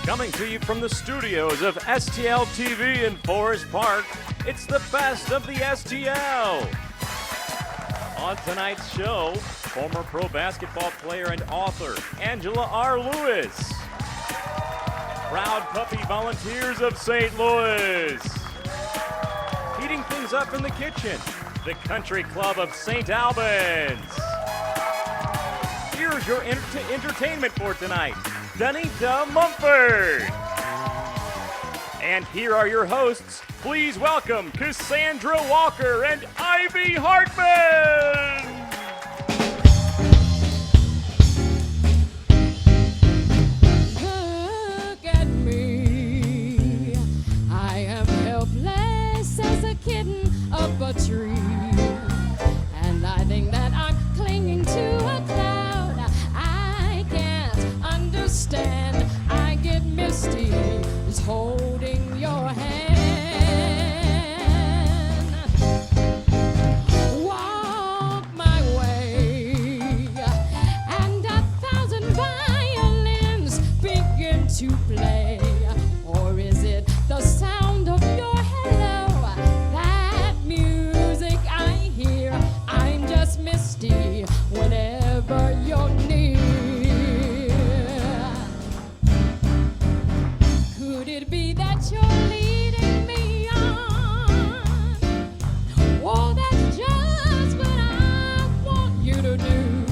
Coming to you from the studios of STL-TV in Forest Park, it's the best of the STL. On tonight's show, former pro basketball player and author Angela R. Lewis. Proud puppy volunteers of St. Louis. Heating things up in the kitchen, the Country Club of St. Albans. Here's your entertainment for tonight, Donita Mumford. And here are your hosts. Please welcome Cassandra Walker and Ivy Hartman. Look at me. I am helpless as a kitten up a tree. And I think that I'm clinging to a cloud. I can't understand. I get misty just holding your hand. Walk my way, and 1,000 violins begin to play. Or is it the sound of your hello? That music I hear, I'm just misty whenever you're near. Could it be that you're leading me on? Oh, that's just what I want you to do.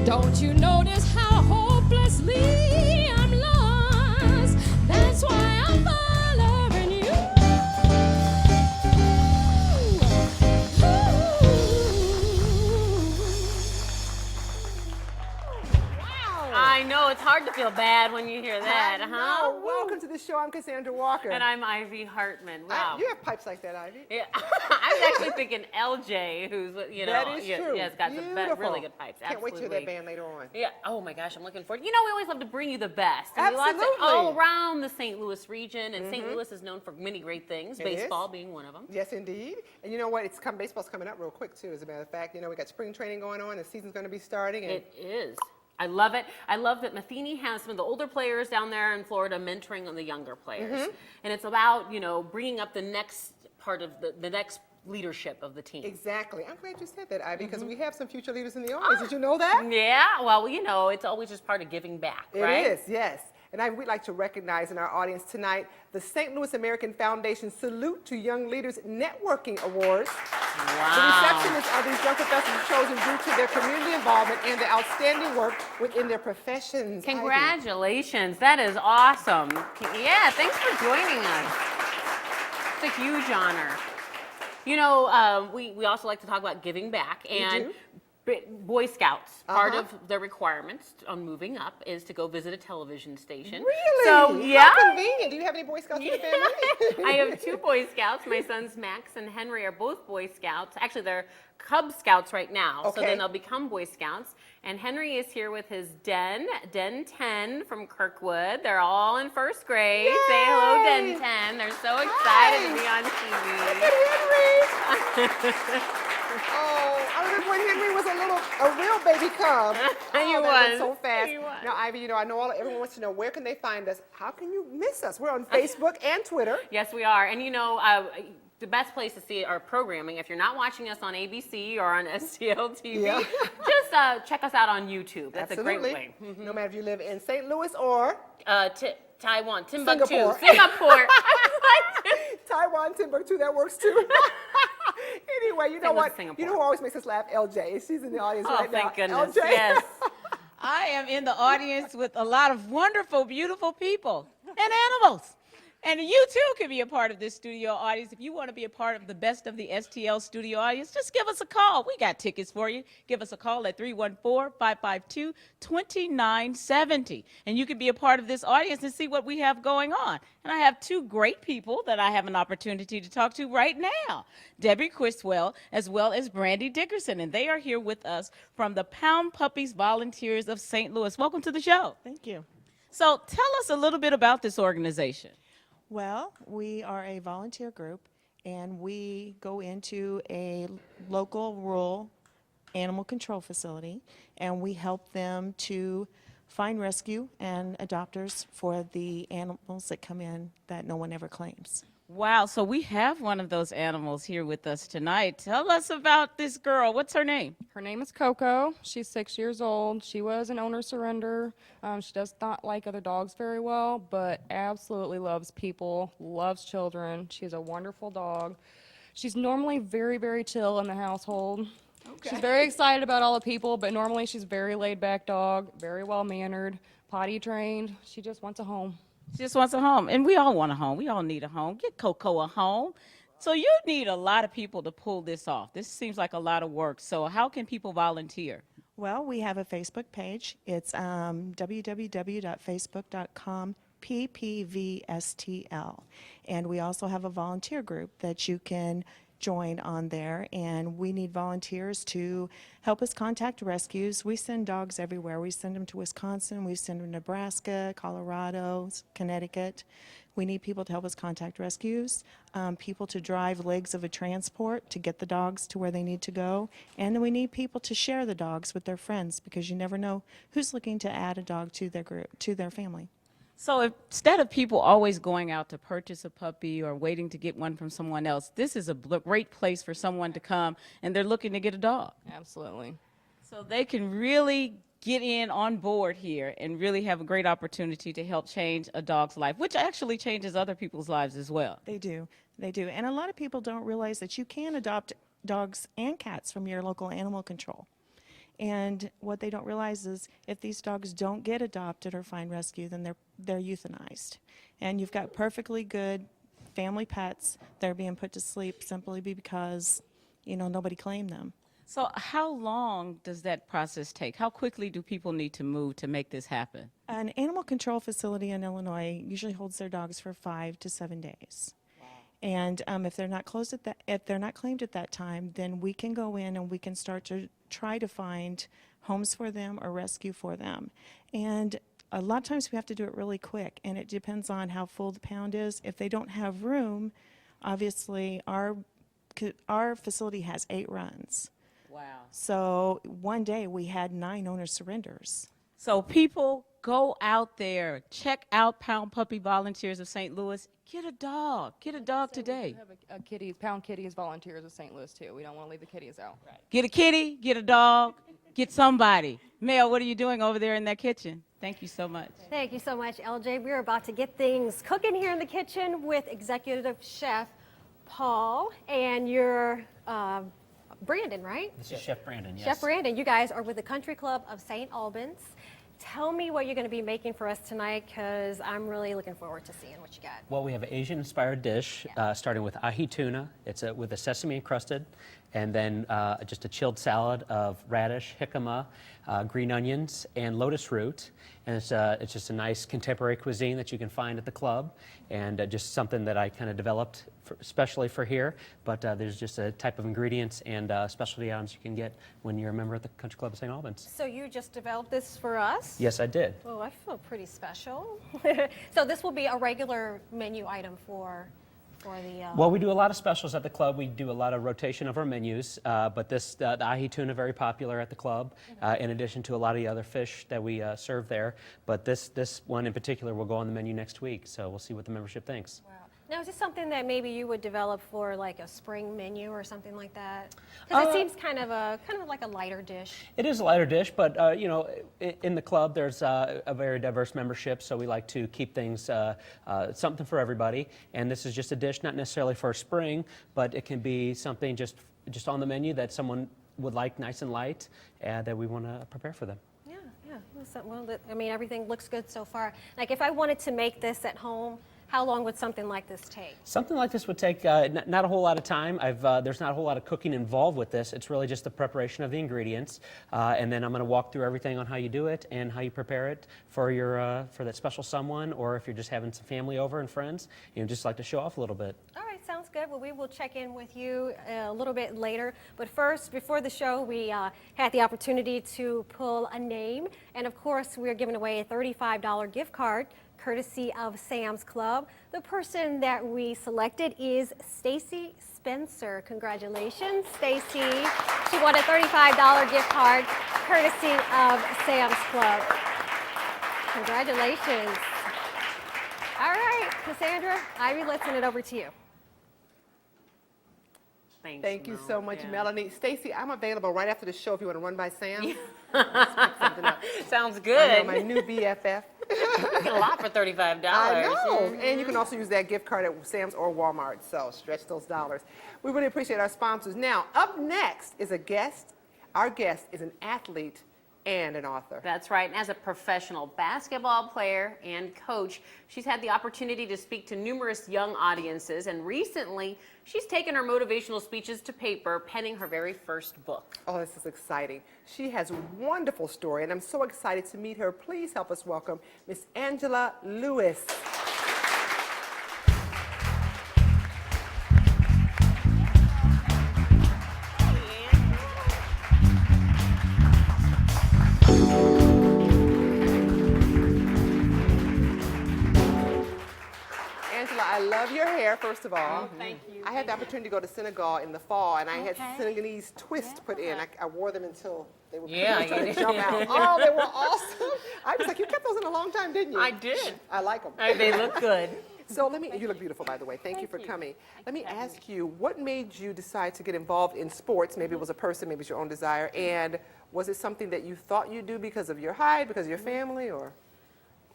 Don't you notice how hopelessly I'm lost? That's why I'm following you. I know, it's hard to feel bad when you hear that, huh? Welcome to the show. I'm Cassandra Walker. And I'm Ivy Hartman. Wow. You have pipes like that, Ivy. Yeah. I was actually thinking LJ, who's, you know, That is true. yeah, has got some really good pipes. Can't wait to hear that band later on. Yeah. Oh my gosh, I'm looking forward. You know, we always love to bring you the best. And Absolutely. all around the St. Louis region, and St. Louis is known for many great things. It Baseball is. being one of them. Yes, indeed. And you know what? Baseball's coming up real quick too. As a matter of fact, you know we got spring training going on. The season's going to be starting. And It is. I love it. I love that Matheny has some of the older players down there in Florida mentoring on the younger players. And it's about, you know, bringing up the next part of the next leadership of the team. exactly. I'm glad you said that, Ivy, because we have some future leaders in the audience. Did you know that? Yeah, well, you know, it's always just part of giving back, right? It is, yes. And we'd like to recognize in our audience tonight the St. Louis American Foundation Salute to Young Leaders Networking Awards. The Wow. receptionists are these young professionals chosen due to their community involvement and their outstanding work within their professions. Ivy. Congratulations. That is awesome. Yeah, thanks for joining us. It's a huge honor. You know, we also like to talk about giving back. And Boy Scouts, part of their requirements on moving up is to go visit a television station. Really? So, yeah. How convenient. Do you have any Boy Scouts in your family? I have 2 Boy Scouts. My sons Max and Henry are both Boy Scouts. Actually, they're Cub Scouts right now, so Okay. then they'll become Boy Scouts. And Henry is here with his Den 10 from Kirkwood. They're all in 1st grade. Yay! Say hello, Den 10. They're so excited to be on TV. Henry! Oh, I remember when Henry was a real baby cub. He that was. went so fast. He was. Now, Ivy, you know, I know everyone wants to know where can they find us. How can you miss us? We're on Facebook and Twitter. Yes, we are. And you know, the best place to see our programming, if you're not watching us on ABC or on STL-TV, Yeah. just check us out on YouTube. That's Absolutely. a great way. No matter if you live in St. Louis or Taiwan, Timbuktu, Singapore. Singapore. Taiwan, Timbuktu, that works too. Anyway, you know It was what? Singapore. You know who always makes us laugh? LJ. She's in the audience Oh, right now. thank goodness. LJ. Yes. I am in the audience with a lot of wonderful, beautiful people and animals. And you too can be a part of this studio audience. If you want to be a part of the best of the STL studio audience, just give us a call. We got tickets for you. Give us a call at 314-552-2970. And you can be a part of this audience and see what we have going on. And I have 2 great people that I have an opportunity to talk to right now. Debbie Criswell, as well as Brandy Dickerson. And they are here with us from the Pound Puppies Volunteers of St. Louis. Welcome to the show. Thank you. So tell us a little bit about this organization. Well, we are a volunteer group, and we go into a local rural animal control facility, and we help them to find rescue and adopters for the animals that come in that no one ever claims. Wow, so we have one of those animals here with us tonight. Tell us about this girl. What's her name? Her name is Coco. She's 6 years old. She was an owner surrender. She does not like other dogs very well, but absolutely loves people, loves children. She's a wonderful dog. She's normally very, very chill in the household. Okay. She's very excited about all the people, but normally she's very laid-back dog, very well-mannered, potty trained. She just wants a home. She just wants a home, and we all want a home. We all need a home. Get Coco a home. So you need a lot of people to pull this off. This seems like a lot of work. So how can people volunteer? Well, we have a Facebook page. It's www.facebook.com PPVSTL. And we also have a volunteer group that you can join on there, and we need volunteers to help us contact rescues. We send dogs everywhere. We send them to Wisconsin, we send them to Nebraska, Colorado, Connecticut. We need people to help us contact rescues, people to drive legs of a transport to get the dogs to where they need to go, and we need people to share the dogs with their friends, because you never know who's looking to add a dog to their group, to their family. So instead of people always going out to purchase a puppy or waiting to get one from someone else, this is a great place for someone to come and they're looking to get a dog. Absolutely. So they can really get in on board here and really have a great opportunity to help change a dog's life, which actually changes other people's lives as well. They do. They do. And a lot of people don't realize that you can adopt dogs and cats from your local animal control. And what they don't realize is if these dogs don't get adopted or find rescue, then they're euthanized. And you've got perfectly good family pets that are being put to sleep simply because, nobody claimed them. So how long does that process take? How quickly do people need to move to make this happen? An animal control facility in Illinois usually holds their dogs for 5 to 7 days. And if they're not claimed at that time, then we can go in and we can start to try to find homes for them or rescue for them. And a lot of times we have to do it really quick, and it depends on how full the pound is. If they don't have room, obviously our facility has 8 runs. Wow. So one day we had 9 owner surrenders. So people go out there, check out Pound Puppy Volunteers of St. Louis. Get a dog. Get a dog today. We have a kitty, Pound Kitties Volunteers of St. Louis, too. We don't want to leave the kitties out. Right. Get a kitty, get a dog, get somebody. Mel, what are you doing over there in that kitchen? Thank you so much. Thank you so much, LJ. We're about to get things cooking here in the kitchen with Executive Chef Paul and your Brandon, right? This is Chef Brandon, yes. Chef Brandon, you guys are with the Country Club of St. Albans. Tell me what you're going to be making for us tonight, because I'm really looking forward to seeing what you got. Well, we have an Asian-inspired dish, starting with ahi tuna. It's with a sesame encrusted, and then just a chilled salad of radish, jicama, green onions, and lotus root. And it's just a nice contemporary cuisine that you can find at the club, and just something that I kind of developed especially for here. But there's just a type of ingredients and specialty items you can get when you're a member of the Country Club of St. Albans. So you just developed this for us? Yes, I did. Oh, I feel pretty special. So this will be a regular menu item for the... Well, we do a lot of specials at the club. We do a lot of rotation of our menus, but the ahi tuna, very popular at the club, in addition to a lot of the other fish that we serve there. But this one in particular will go on the menu next week, so we'll see what the membership thinks. Wow. Now, is this something that maybe you would develop for like a spring menu or something like that? Because it seems kind of like a lighter dish. It is a lighter dish, but in the club there's a very diverse membership, so we like to keep things something for everybody. And this is just a dish, not necessarily for spring, but it can be something just on the menu that someone would like, nice and light, that we want to prepare for them. Yeah. Well, I mean, everything looks good so far. Like, if I wanted to make this at home, how long would something like this take? Something like this would take not a whole lot of time. There's not a whole lot of cooking involved with this. It's really just the preparation of the ingredients, and then I'm going to walk through everything on how you do it and how you prepare it for for that special someone, or if you're just having some family over and friends, just like to show off a little bit. All right, sounds good. Well, we will check in with you a little bit later. But first, before the show, we had the opportunity to pull a name, and of course, we're giving away a $35 gift card courtesy of Sam's Club. The person that we selected is Stacy Spencer. Congratulations, Stacy. She won a $35 gift card courtesy of Sam's Club. Congratulations. All right, Cassandra, Ivy, let's send it over to you. Thanks, Thank you Mel. so much, Yeah. Melanie. Stacy, I'm available right after the show if you want to run by Sam. Let's pick something up. Sounds I good. know, my new BFF. That's a lot for $35. I know. And you can also use that gift card at Sam's or Walmart, so stretch those dollars. We really appreciate our sponsors. Now, up next is a guest. Our guest is an athlete and an author. That's right. And as a professional basketball player and coach, she's had the opportunity to speak to numerous young audiences. And recently, she's taken her motivational speeches to paper, penning her very first book. Oh, this is exciting. She has a wonderful story, and I'm so excited to meet her. Please help us welcome Miss Angela Lewis. Angela, I love your hair, first of all. Thank you. I had the opportunity to go to Senegal in the fall, and I had Okay. Senegalese twists put in. I wore them until they were Yeah, pretty much trying you to jump out. Oh, they were awesome. I was like, you kept those in a long time, didn't you? I did. I like them. They look good. So you look beautiful, by the way. Thank you for coming. Let me ask you, what made you decide to get involved in sports? Maybe it was a person, maybe it's your own desire. And was it something that you thought you'd do because of your height, because of your family, or?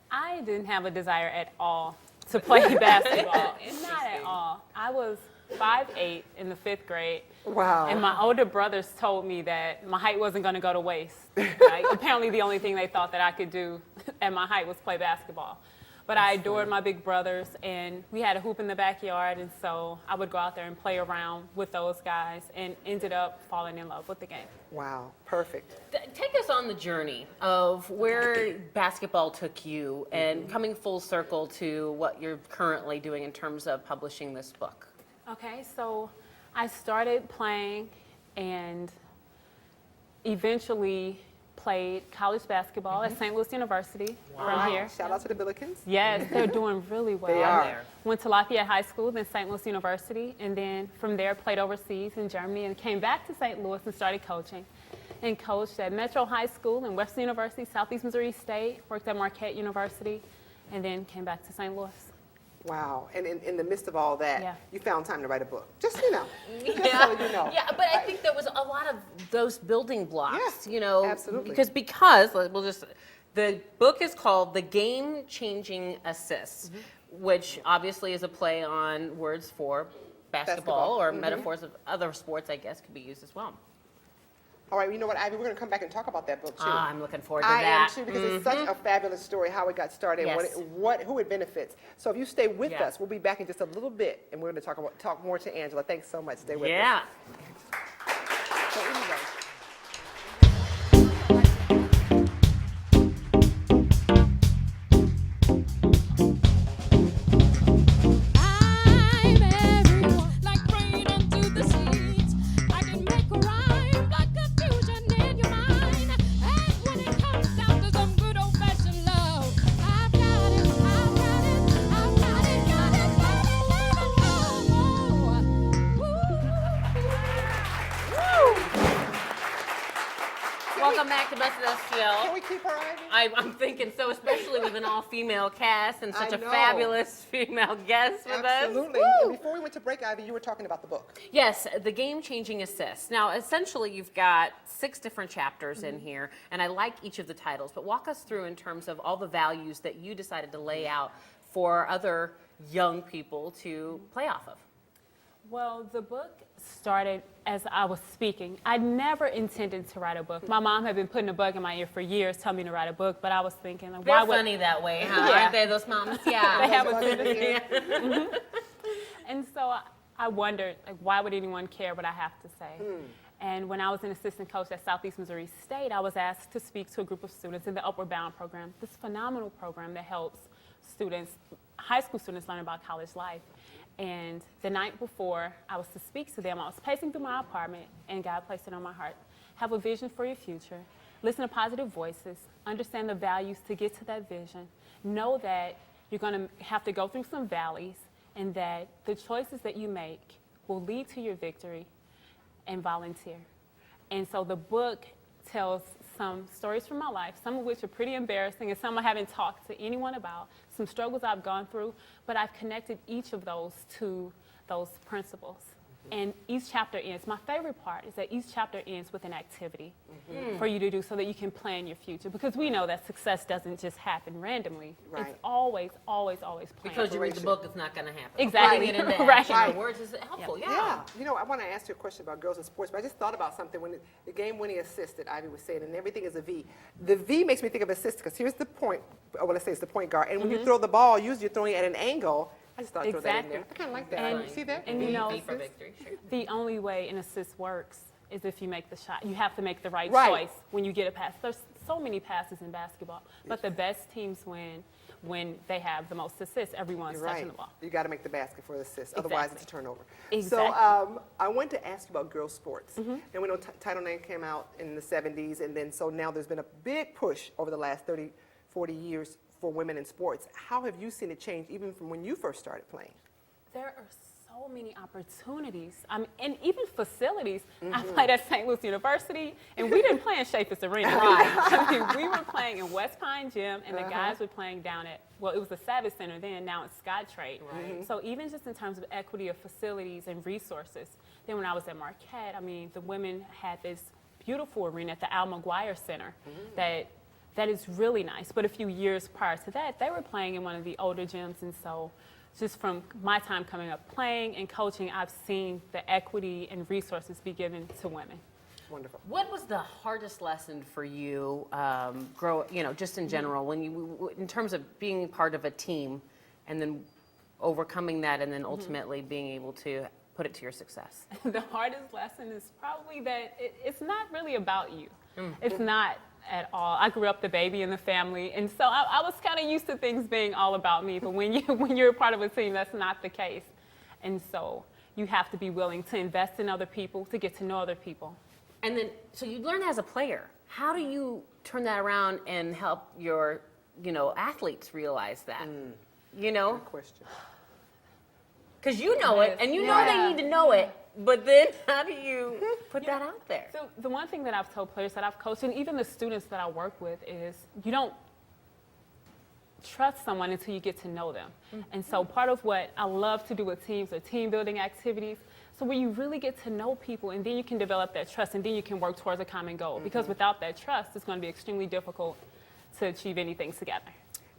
I didn't have a desire at all to play basketball. Not at all. I was 5'8" in the 5th grade. Wow. And my older brothers told me that my height wasn't going to go to waste. Like, apparently the only thing they thought that I could do at my height was play basketball. But I adored my big brothers, and we had a hoop in the backyard, and so I would go out there and play around with those guys and ended up falling in love with the game. Wow, perfect. Take us on the journey of where basketball took you and coming full circle to what you're currently doing in terms of publishing this book. Okay, so I started playing and eventually played college basketball at St. Louis University from here. Shout out to the Billikens. Yes, they're doing really well. They are. Went to Lafayette High School, then St. Louis University, and then from there played overseas in Germany and came back to St. Louis and started coaching. And coached at Metro High School and Western University, Southeast Missouri State, worked at Marquette University, and then came back to St. Louis. Wow. And in the midst of all that, Yeah. you found time to write a book. Just, just so you know. Yeah, but I think there was a lot of those building blocks, Yeah, absolutely. because the book is called The Game Changing Assists, which obviously is a play on words for basketball, or metaphors of other sports, I guess, could be used as well. All right, you know what, Ivy, we're going to come back and talk about that book, too. I'm looking forward to I that. am, too, because it's such a fabulous story, how it got started, and Yes. who it benefits. So if you stay with Yeah. us, we'll be back in just a little bit, and we're going to talk more to Angela. Thanks so much. Stay with Yeah. us. So anyway. I'm everyone, like rain into the seeds. I can make a rhyme like confusion in your mind. And when it comes down to some good old-fashioned love, I've got it, I've got it, I've got it, got it, Welcome back to Best of STL. Can we keep her, Ivy? I'm thinking so, especially with an all-female cast and such I a know. fabulous female guest with Absolutely. us. And before we went to break, Ivy, you were talking about the book. Yes, The Game Changing Assist. Now, essentially, you've got 6 different chapters in here, and I like each of the titles, but walk us through in terms of all the values that you decided to lay out for other young people to play off of. Well, the book started as I was speaking. I never intended to write a book. My mom had been putting a bug in my ear for years, telling me to write a book, but I was thinking, like, why They're would funny that way, huh? Yeah. Aren't they, those moms? Yeah. they have a Those sense of buzzers. humor? And so I wondered, like, why would anyone care what I have to say? And when I was an assistant coach at Southeast Missouri State, I was asked to speak to a group of students in the Upward Bound program, this phenomenal program that helps students, high school students, learn about college life. And the night before I was to speak to them, I was pacing through my apartment, and God placed it on my heart. Have a vision for your future. Listen to positive voices. Understand the values to get to that vision. Know that you're going to have to go through some valleys, and that the choices that you make will lead to your victory, and volunteer. And so the book tells some stories from my life, some of which are pretty embarrassing and some I haven't talked to anyone about, some struggles I've gone through, but I've connected each of those to those principles. And each chapter ends. My favorite part is that each chapter ends with an activity for you to do so that you can plan your future. Because we know that success doesn't just happen randomly. Right. It's always, always, always planned. Because you read the book, it's not going to happen. Exactly. Putting it into Right. action words is helpful. Yeah. You know, I want to ask you a question about girls in sports, but I just thought about something when the game-winning assist that Ivy was saying, and everything is a V. The V makes me think of assist because here's the point. I want to say it's the point guard, and when you throw the ball, usually you're throwing it at an angle. I just thought I'd throw that in there. I kind of like that. And- See that? And you know, V for victory. Sure. the only way an assist works is if you make the shot. You have to make the right Right. choice when you get a pass. There's so many passes in basketball, but the best teams win when they have the most assists. Everyone's You're touching right. the ball. You got to make the basket for the assist. Otherwise, it's a turnover. Exactly. So I wanted to ask you about girls' sports. And we know Title IX came out in the 70s, and then so now there's been a big push over the last 30, 40 years for women in sports. How have you seen it change even from when you first started playing? There are so many opportunities, and even facilities. I played at St. Louis University, and we didn't play in Chaffetz Arena. I mean, we were playing in West Pine Gym, and the guys were playing down at, well, it was the Savage Center then, now it's Scottrade. So even just in terms of equity of facilities and resources, then when I was at Marquette, I mean, the women had this beautiful arena at the Al McGuire Center that is really nice. But a few years prior to that, they were playing in one of the older gyms, and so just from my time coming up playing and coaching, I've seen the equity and resources be given to women. Wonderful. What was the hardest lesson for you, just in general, when you, in terms of being part of a team and then overcoming that and then ultimately being able to put it to your success? The hardest lesson is probably that it's not really about you. It's not at all. I grew up the baby in the family, and so I was kind of used to things being all about me, but when you're a part of a team, that's not the case. And so you have to be willing to invest in other people, to get to know other people. And then, so you learn as a player. How do you turn that around and help your, athletes realize that? Good question. Because you know it, and you know they need to know it, but then how do you put that out there? So the one thing that I've told players that I've coached, and even the students that I work with, is you don't trust someone until you get to know them. And so part of what I love to do with teams are team building activities. So where you really get to know people, and then you can develop that trust, and then you can work towards a common goal. Because without that trust, it's going to be extremely difficult to achieve anything together.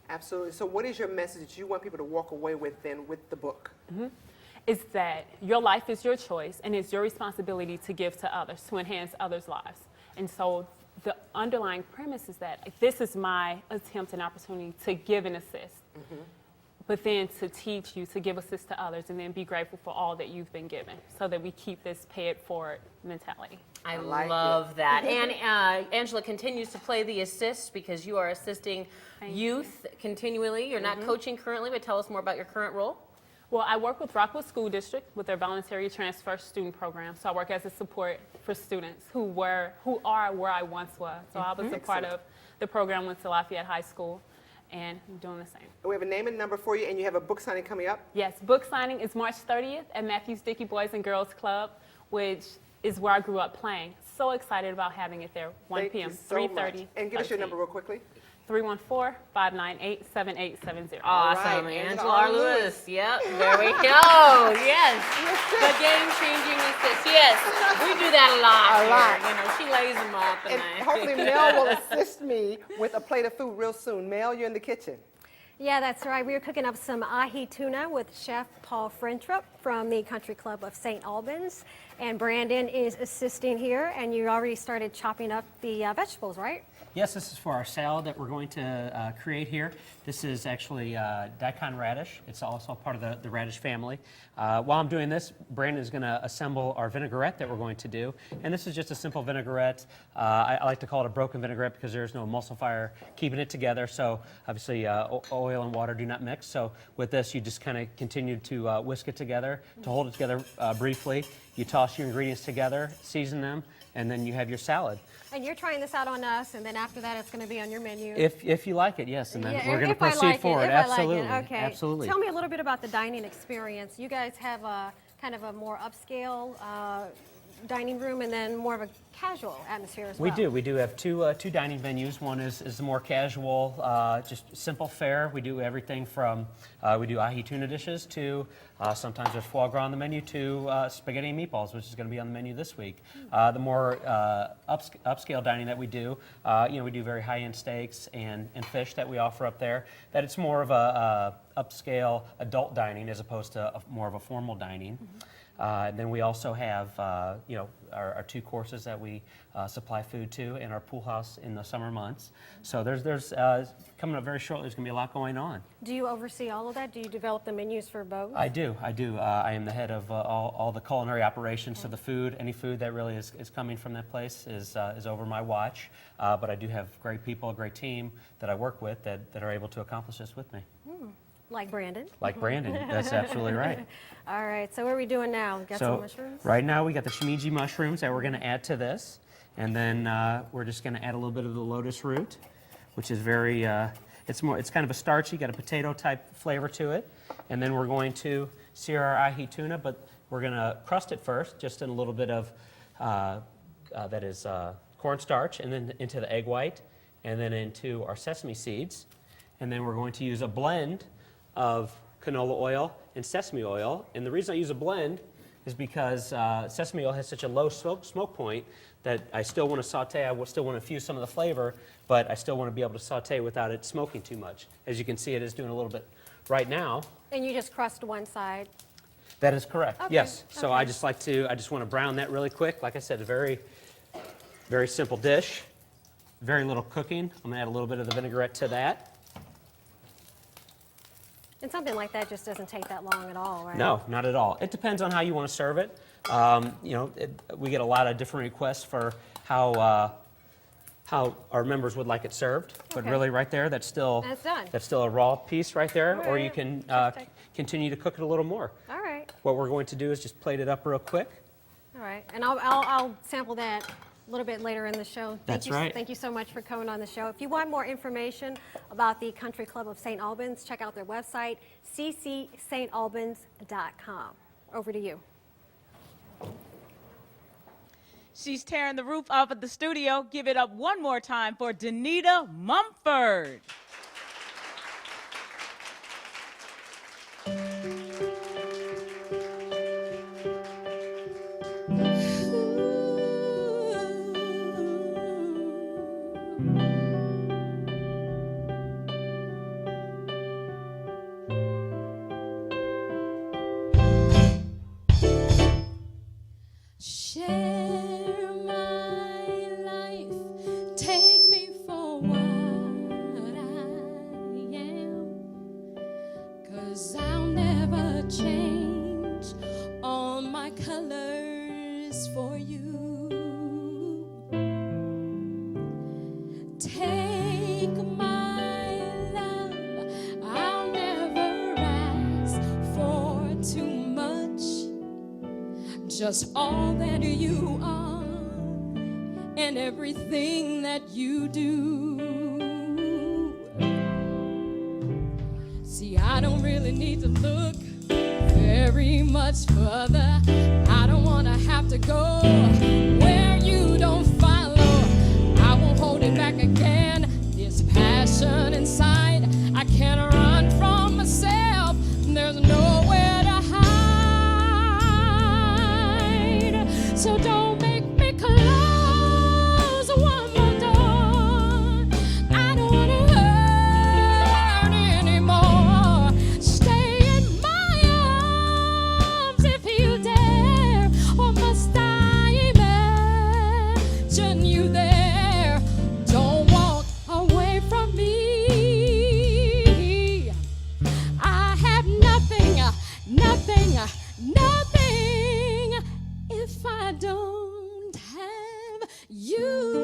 Absolutely. So what is your message that you want people to walk away with then with the book? Is that your life is your choice, and it's your responsibility to give to others, to enhance others' lives. And so the underlying premise is that this is my attempt and opportunity to give and assist, but then to teach you to give assist to others and then be grateful for all that you've been given, so that we keep this pay it forward mentality. I like love that. And Angela continues to play the assist because you are assisting youth continually. You're not coaching currently, but tell us more about your current role. Well, I work with Rockwood School District with their voluntary transfer student program. So I work as a support for students who are where I once was. So I was a part of the program, went to Lafayette High School, and I'm doing the same. We have a name and number for you, and you have a book signing coming up? Yes, book signing is March 30th at Matthews Dickey Boys and Girls Club, which is where I grew up playing. So excited about having it there, 1 Thank p.m., you so 3:30. much. And give us your number real quickly. 314-598-7870. Awesome, right, Angela Angela R. Lewis. Yep, there we go. Yes, the game-changing assist. Yes, we do that a lot. Here. She lays them up, And hopefully Mel will assist me with a plate of food real soon. Mel, you're in the kitchen. Yeah, that's right. We are cooking up some ahi tuna with Chef Paul Frintrup from the Country Club of St. Albans. And Brandon is assisting here, and you already started chopping up the vegetables, right? Yes, this is for our salad that we're going to create here. This is actually daikon radish. It's also part of the radish family. While I'm doing this, Brandon is going to assemble our vinaigrette that we're going to do. And this is just a simple vinaigrette. I like to call it a broken vinaigrette because there's no emulsifier keeping it together. So obviously oil and water do not mix. So with this, you just kind of continue to whisk it together, to hold it together briefly. You toss your ingredients together, season them, and then you have your salad. And you're trying this out on us, and then after that, it's going to be on your menu. If you like it, yes, and then Yeah, we're going to if I proceed like forward. If I Absolutely, like it. Okay. absolutely. Tell me a little bit about the dining experience. You guys have a kind of a more upscale dining room and then more of a casual atmosphere as well. We do. We do have two dining venues. One is the more casual, just simple fare. We do everything from we do ahi tuna dishes to sometimes there's foie gras on the menu to spaghetti and meatballs, which is going to be on the menu this week. The more upscale dining that we do, we do very high-end steaks and fish that we offer up there. That it's more of a upscale adult dining as opposed to more of a formal dining. Then we also have, our two courses that we supply food to in our pool house in the summer months. So there's coming up very shortly, there's going to be a lot going on. Do you oversee all of that? Do you develop the menus for both? I do. I am the head of all the culinary operations, so the food, any food that really is coming from that place is over my watch. But I do have great people, a great team that I work with that are able to accomplish this with me. Like Brandon? Like Brandon, that's absolutely right. All right, so what are we doing now? Got some So mushrooms? right now we got the shimiji mushrooms that we're going to add to this, and then we're just going to add a little bit of the lotus root, which is very, it's kind of a starchy, got a potato type flavor to it, and then we're going to sear our ahi tuna, but we're going to crust it first, just in a little bit of cornstarch, and then into the egg white, and then into our sesame seeds, and then we're going to use a blend of canola oil and sesame oil. And the reason I use a blend is because sesame oil has such a low smoke point that I still want to saute. I still want to infuse some of the flavor, but I still want to be able to saute without it smoking too much. As you can see, it is doing a little bit right now. And you just crust one side? That is correct. Okay, Yes. So okay. I just want to brown that really quick. Like I said, a very, very simple dish. Very little cooking. I'm going to add a little bit of the vinaigrette to that. And something like that just doesn't take that long at all, right? No, not at all. It depends on how you want to serve it. We get a lot of different requests for how our members would like it served. But Okay. really, right there, that's done. still a raw piece right there. All Or you right. can Perfect. continue to cook it a little more. All right, What we're going to do is just plate it up real quick. all right. And I'll sample that a little bit later in the show. That's right. Thank you so much for coming on the show. If you want more information about the Country Club of St. Albans, check out their website, ccsalbans.com. Over to you. She's tearing the roof off of the studio. Give it up one more time for Danita Mumford. Share my life, take me for what I am, 'cause I'll never change all my colors for you. Take my love, I'll never ask for too much. Just all that you are and everything that you do. See, I don't really need to look very much further. I don't want to have to go where you don't follow. I won't hold it back again. This passion inside, I can't run from myself. There's nowhere to hide. So don't make me close one more door. I don't want to hurt anymore. Stay in my arms if you dare. Or must I imagine you there? Don't walk away from me. I have nothing, nothing, nothing if I don't have you.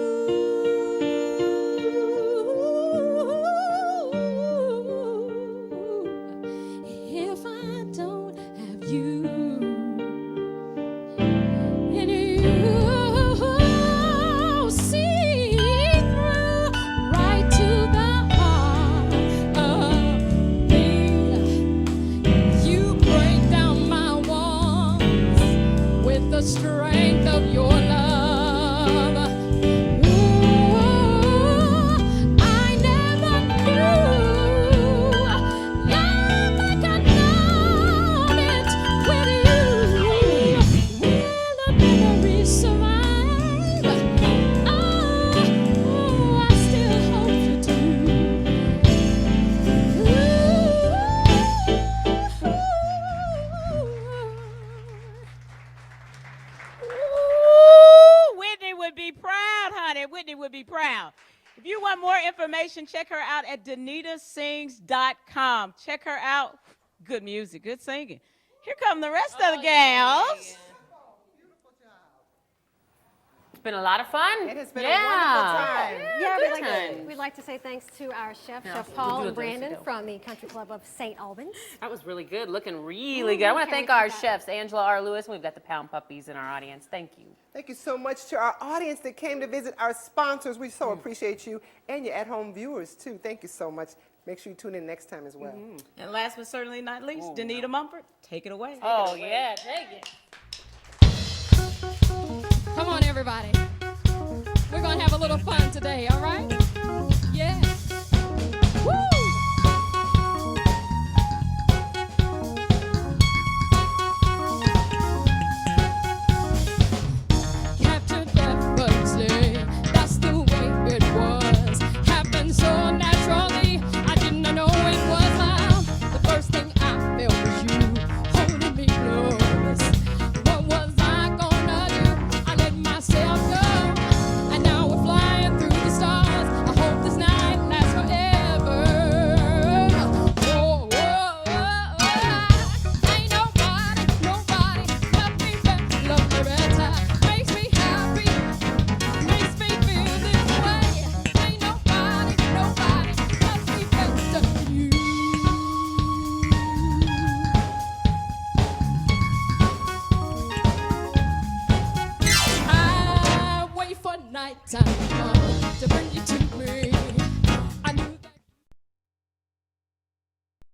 If I don't have you. And you see through right to the heart of me. You break down my walls with the strength of information, check her out at DanitaSings.com. Check her out. Good music, good singing. Here come the rest of the gals. It's been a lot of fun. It has been a wonderful time. Yeah, good we'd times. like to say thanks to our chef, Yeah, Chef we'll Paul do and it next Brandon ago. from the Country Club of St. Albans. That was really good, looking really good. I want to Can't thank wait our for that. chefs, Angela R. Lewis, and we've got the Pound Puppies in our audience. Thank you. Thank you so much to our audience that came to visit, our sponsors. We so appreciate you, and your at-home viewers, too. Thank you so much. Make sure you tune in next time as well. And last but certainly not least, Danita Mumford, take it away. Oh, yeah, take it. Come on, everybody. We're going to have a little fun today, all right? Yeah. Woo! Captain effortlessly, that's the way it was. Happened so naturally, I didn't know it was love. The first thing I felt was you holding me close. What was I gonna do? I let myself go, and now we're flying through the stars. I hope this night lasts forever. Whoa, whoa, whoa, whoa. Ain't nobody help me better, love me better. Makes me happy, makes me feel this way. Ain't nobody help me better than you. I wait for nighttime to bring you to